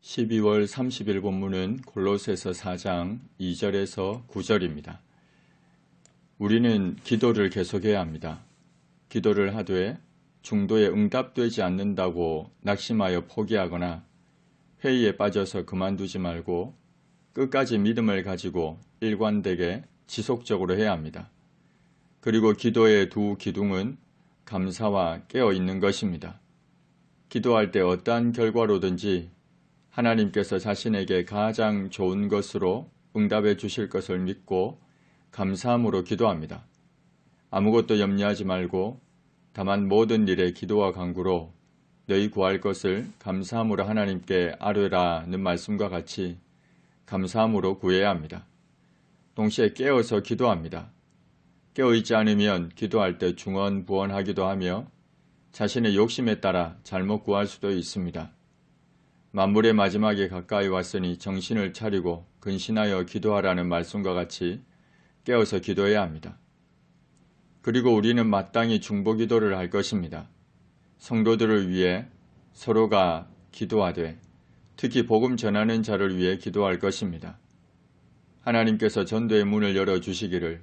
12월 30일 본문은 골로새서 4장 2절에서 9절입니다. 우리는 기도를 계속해야 합니다. 기도를 하되 중도에 응답되지 않는다고 낙심하여 포기하거나 회의에 빠져서 그만두지 말고 끝까지 믿음을 가지고 일관되게 지속적으로 해야 합니다. 그리고 기도의 두 기둥은 감사와 깨어 있는 것입니다. 기도할 때 어떠한 결과로든지 하나님께서 자신에게 가장 좋은 것으로 응답해 주실 것을 믿고 감사함으로 기도합니다. 아무것도 염려하지 말고 다만 모든 일에 기도와 간구로 너희 구할 것을 감사함으로 하나님께 아뢰라는 말씀과 같이 감사함으로 구해야 합니다. 동시에 깨어서 기도합니다. 깨어있지 않으면 기도할 때 중언부언하기도 하며 자신의 욕심에 따라 잘못 구할 수도 있습니다. 만물의 마지막에 가까이 왔으니 정신을 차리고 근신하여 기도하라는 말씀과 같이 깨어서 기도해야 합니다. 그리고 우리는 마땅히 중보기도를 할 것입니다. 성도들을 위해 서로가 기도하되 특히 복음 전하는 자를 위해 기도할 것입니다. 하나님께서 전도의 문을 열어주시기를,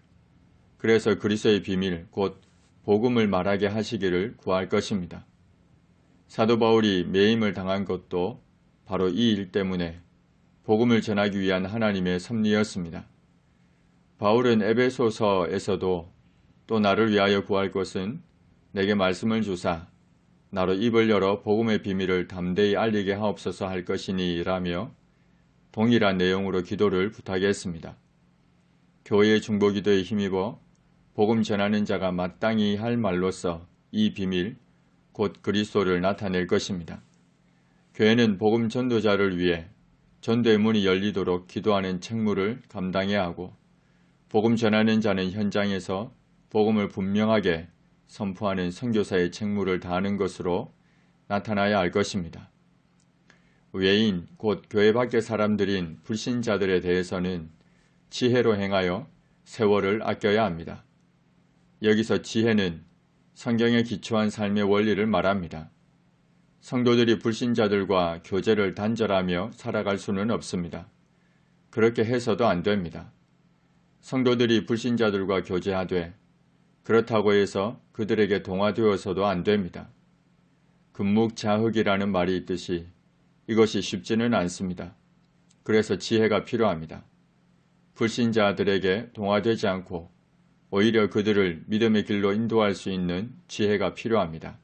그래서 그리스도의 비밀 곧 복음을 말하게 하시기를 구할 것입니다. 사도 바울이 매임을 당한 것도 바로 이 일 때문에 복음을 전하기 위한 하나님의 섭리였습니다. 바울은 에베소서에서도 또 나를 위하여 구할 것은 내게 말씀을 주사 나로 입을 열어 복음의 비밀을 담대히 알리게 하옵소서 할 것이니 라며 동일한 내용으로 기도를 부탁했습니다. 교회의 중보기도에 힘입어 복음 전하는 자가 마땅히 할 말로서 이 비밀 곧 그리스도를 나타낼 것입니다. 교회는 복음 전도자를 위해 전도의 문이 열리도록 기도하는 책무를 감당해야 하고 복음 전하는 자는 현장에서 복음을 분명하게 선포하는 선교사의 책무를 다하는 것으로 나타나야 할 것입니다. 외인 곧 교회 밖의 사람들인 불신자들에 대해서는 지혜로 행하여 세월을 아껴야 합니다. 여기서 지혜는 성경에 기초한 삶의 원리를 말합니다. 성도들이 불신자들과 교제를 단절하며 살아갈 수는 없습니다. 그렇게 해서도 안 됩니다. 성도들이 불신자들과 교제하되 그렇다고 해서 그들에게 동화되어서도 안 됩니다. 금묵자흑이라는 말이 있듯이 이것이 쉽지는 않습니다. 그래서 지혜가 필요합니다. 불신자들에게 동화되지 않고 오히려 그들을 믿음의 길로 인도할 수 있는 지혜가 필요합니다.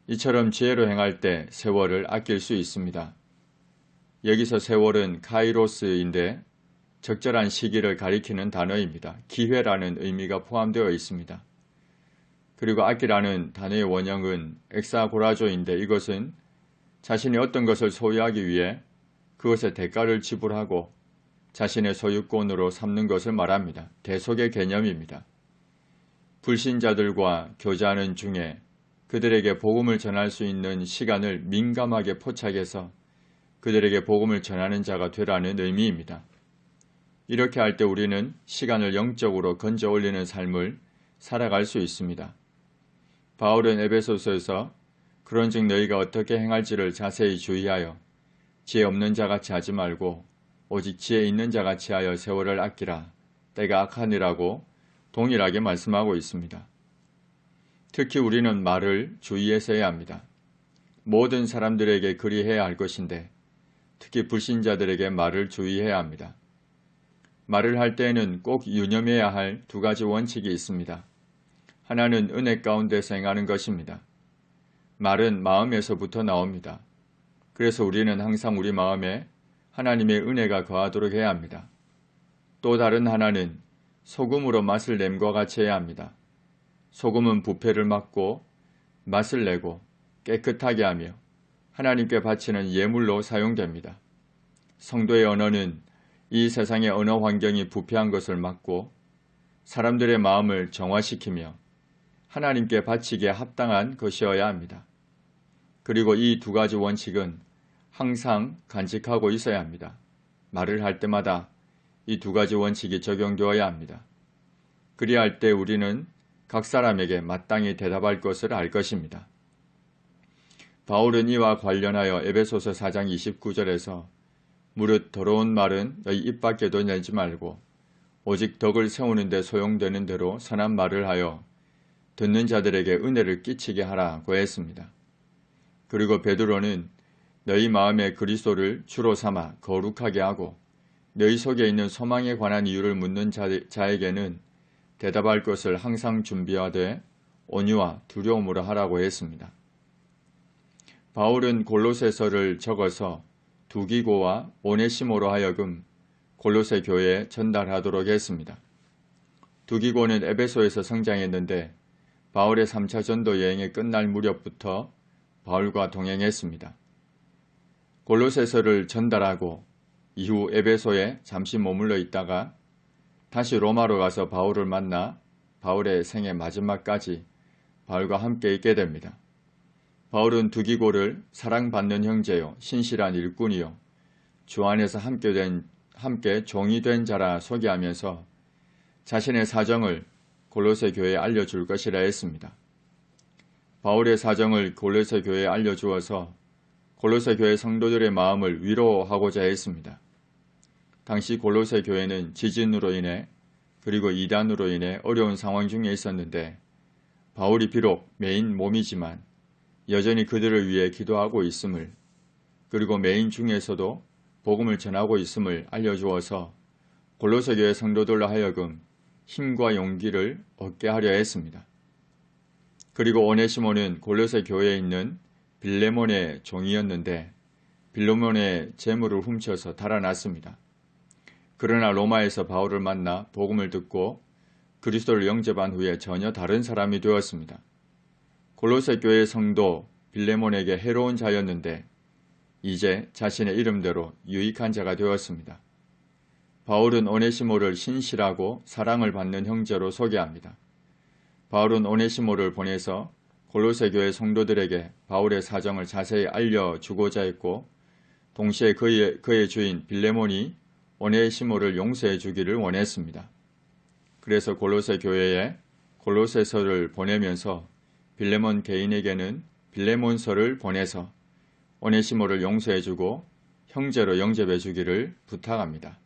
이처럼 지혜로 행할 때 세월을 아낄 수 있습니다. 여기서 세월은 카이로스인데 적절한 시기를 가리키는 단어입니다. 기회라는 의미가 포함되어 있습니다. 그리고 아끼라는 단어의 원형은 엑사고라조인데 이것은 자신이 어떤 것을 소유하기 위해 그것의 대가를 지불하고 자신의 소유권으로 삼는 것을 말합니다. 대속의 개념입니다. 불신자들과 교제하는 중에 그들에게 복음을 전할 수 있는 시간을 민감하게 포착해서 그들에게 복음을 전하는 자가 되라는 의미입니다. 이렇게 할 때 우리는 시간을 영적으로 건져 올리는 삶을 살아갈 수 있습니다. 바울은 에베소서에서 그런즉 너희가 어떻게 행할지를 자세히 주의하여 지혜 없는 자같이 하지 말고 오직 지혜 있는 자같이 하여 세월을 아끼라. 때가 악하니라고 동일하게 말씀하고 있습니다. 특히 우리는 말을 주의해서 해야 합니다. 모든 사람들에게 그리해야 할 것인데 특히 불신자들에게 말을 주의해야 합니다. 말을 할 때에는 꼭 유념해야 할 두 가지 원칙이 있습니다. 하나는 은혜 가운데서 행하는 것입니다. 말은 마음에서부터 나옵니다. 그래서 우리는 항상 우리 마음에 하나님의 은혜가 거하도록 해야 합니다. 또 다른 하나는 소금으로 맛을 냄과 같이 해야 합니다. 소금은 부패를 막고 맛을 내고 깨끗하게 하며 하나님께 바치는 예물로 사용됩니다. 성도의 언어는 이 세상의 언어 환경이 부패한 것을 막고 사람들의 마음을 정화시키며 하나님께 바치기에 합당한 것이어야 합니다. 그리고 이 두 가지 원칙은 항상 간직하고 있어야 합니다. 말을 할 때마다 이 두 가지 원칙이 적용되어야 합니다. 그리할 때 우리는 각 사람에게 마땅히 대답할 것을 알 것입니다. 바울은 이와 관련하여 에베소서 4장 29절에서 무릇 더러운 말은 너희 입 밖에도 내지 말고 오직 덕을 세우는 데 소용되는 대로 선한 말을 하여 듣는 자들에게 은혜를 끼치게 하라고 했습니다. 그리고 베드로는 너희 마음에 그리스도를 주로 삼아 거룩하게 하고 너희 속에 있는 소망에 관한 이유를 묻는 자에게는 대답할 것을 항상 준비하되 온유와 두려움으로 하라고 했습니다. 바울은 골로새서를 적어서 두기고와 오네시모로 하여금 골로새 교회에 전달하도록 했습니다. 두기고는 에베소에서 성장했는데 바울의 3차 전도 여행이 끝날 무렵부터 바울과 동행했습니다. 골로새서를 전달하고 이후 에베소에 잠시 머물러 있다가 다시 로마로 가서 바울을 만나 바울의 생애 마지막까지 바울과 함께 있게 됩니다. 바울은 두기고를 사랑받는 형제요 신실한 일꾼이요 주 안에서 함께 종이 된 자라 소개하면서 자신의 사정을 골로새 교회에 알려줄 것이라 했습니다. 바울의 사정을 골로새 교회에 알려주어서 골로새 교회 성도들의 마음을 위로하고자 했습니다. 당시 골로새 교회는 지진으로 인해 그리고 이단으로 인해 어려운 상황 중에 있었는데 바울이 비록 메인 몸이지만 여전히 그들을 위해 기도하고 있음을 그리고 메인 중에서도 복음을 전하고 있음을 알려주어서 골로새 교회 성도들로 하여금 힘과 용기를 얻게 하려 했습니다. 그리고 오네시모는 골로새 교회에 있는 빌레몬의 종이었는데 빌레몬의 재물을 훔쳐서 달아났습니다. 그러나 로마에서 바울을 만나 복음을 듣고 그리스도를 영접한 후에 전혀 다른 사람이 되었습니다. 골로새 교회 성도 빌레몬에게 해로운 자였는데 이제 자신의 이름대로 유익한 자가 되었습니다. 바울은 오네시모를 신실하고 사랑을 받는 형제로 소개합니다. 바울은 오네시모를 보내서 골로새 교회 성도들에게 바울의 사정을 자세히 알려주고자 했고 동시에 그의 주인 빌레몬이 오네시모를 용서해 주기를 원했습니다. 그래서 골로새 교회에 골로새서를 보내면서 빌레몬 개인에게는 빌레몬서를 보내서 오네시모를 용서해 주고 형제로 영접해 주기를 부탁합니다.